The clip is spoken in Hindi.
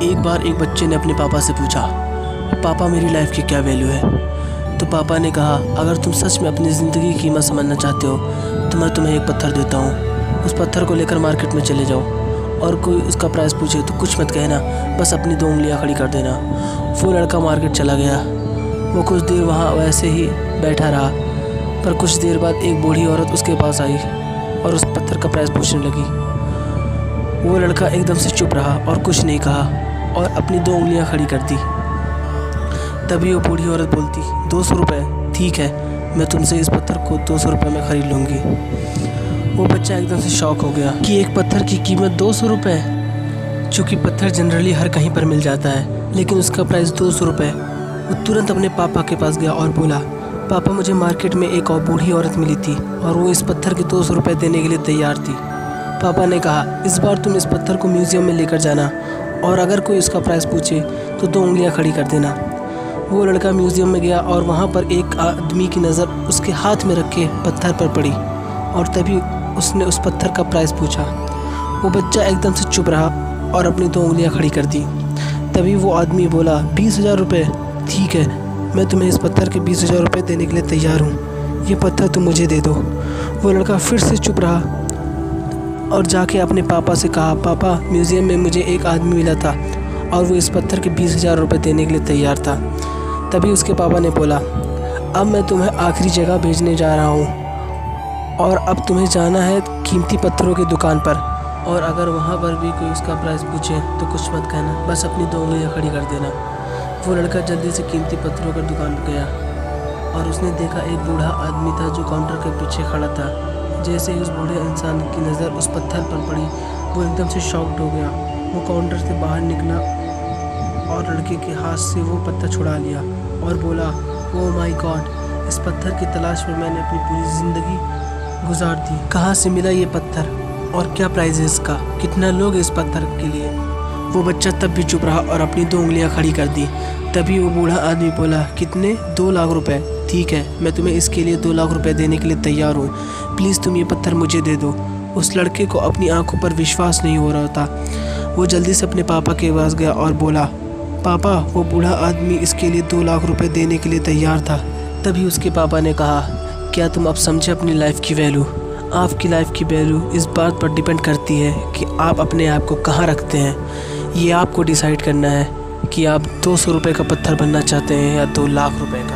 एक बार एक बच्चे ने अपने पापा से पूछा, पापा मेरी लाइफ की क्या वैल्यू है। तो पापा ने कहा, अगर तुम सच में अपनी ज़िंदगी की कीमत समझना चाहते हो तो मैं तुम्हें एक पत्थर देता हूँ। उस पत्थर को लेकर मार्केट में चले जाओ और कोई उसका प्राइस पूछे तो कुछ मत कहना, बस अपनी 2 उंगलियाँ खड़ी कर देना। वो लड़का मार्केट चला गया। वो कुछ देर वहाँ वैसे ही बैठा रहा, पर कुछ देर बाद एक बूढ़ी औरत उसके पास आई और उस पत्थर का प्राइस पूछने लगी। वो लड़का एकदम से चुप रहा और कुछ नहीं कहा और अपनी 2 उंगलियां खड़ी कर दी। तभी वो बूढ़ी औरत बोलती, 200 रुपये, ठीक है, मैं तुमसे इस पत्थर को 200 रुपये में ख़रीद लूँगी। वो बच्चा एकदम से शॉक हो गया कि एक पत्थर की कीमत 200 रुपये। चूँकि पत्थर जनरली हर कहीं पर मिल जाता है, लेकिन उसका प्राइस 200 रुपये। वो तुरंत अपने पापा के पास गया और बोला, पापा मुझे मार्केट में एक और बूढ़ी औरत मिली थी और वो इस पत्थर के 200 रुपये देने के लिए तैयार थी। पापा ने कहा, इस बार तुम इस पत्थर को म्यूज़ियम में लेकर जाना और अगर कोई इसका प्राइस पूछे तो 2 उंगलियां खड़ी कर देना। वो लड़का म्यूज़ियम में गया और वहाँ पर एक आदमी की नज़र उसके हाथ में रखे पत्थर पर पड़ी और तभी उसने उस पत्थर का प्राइस पूछा। वो बच्चा एकदम से चुप रहा और अपनी 2 उंगलियां खड़ी कर दी। तभी वो आदमी बोला, 20,000 रुपये, ठीक है, मैं तुम्हें इस पत्थर के 20,000 रुपये देने के लिए तैयार हूँ। ये पत्थर तुम मुझे दे दो। वो लड़का फिर से चुप रहा और जाके अपने पापा से कहा, पापा म्यूज़ियम में मुझे एक आदमी मिला था और वो इस पत्थर के 20,000 रुपये देने के लिए तैयार था। तभी उसके पापा ने बोला, अब मैं तुम्हें आखिरी जगह भेजने जा रहा हूँ और अब तुम्हें जाना है कीमती पत्थरों की दुकान पर और अगर वहाँ पर भी कोई उसका प्राइस पूछे तो कुछ मत कहना, बस अपनी 2 उंगलियाँ खड़ी कर देना। वो लड़का जल्दी से कीमती पत्थरों की दुकान पर गया और उसने देखा एक बूढ़ा आदमी था जो काउंटर के पीछे खड़ा था। जैसे ही उस बूढ़े इंसान की नज़र उस पत्थर पर पड़ी, वो एकदम से शॉक्ड हो गया। वो काउंटर से बाहर निकला और लड़के के हाथ से वो पत्थर छुड़ा लिया और बोला, ओह माय गॉड, इस पत्थर की तलाश में मैंने अपनी पूरी ज़िंदगी गुजार दी। कहाँ से मिला ये पत्थर और क्या प्राइस है इसका, कितना लोगे इस पत्थर के लिए। वो बच्चा तब भी चुप रहा और अपनी 2 उंगलियां खड़ी कर दी। तभी वो बूढ़ा आदमी बोला, कितने, 2 लाख रुपए, ठीक है, मैं तुम्हें इसके लिए 2 लाख रुपए देने के लिए तैयार हूँ। प्लीज़ तुम ये पत्थर मुझे दे दो। उस लड़के को अपनी आंखों पर विश्वास नहीं हो रहा था। वो जल्दी से अपने पापा के पास गया और बोला, पापा वो बूढ़ा आदमी इसके लिए 2 लाख रुपए देने के लिए तैयार था। तभी उसके पापा ने कहा, क्या तुम अब समझे अपनी लाइफ की वैल्यू। आपकी लाइफ की वैल्यू इस बात पर डिपेंड करती है कि आप अपने आप को कहाँ रखते हैं। ये आपको डिसाइड करना है कि आप 200 रुपये का पत्थर बनना चाहते हैं या 2 लाख रुपए का।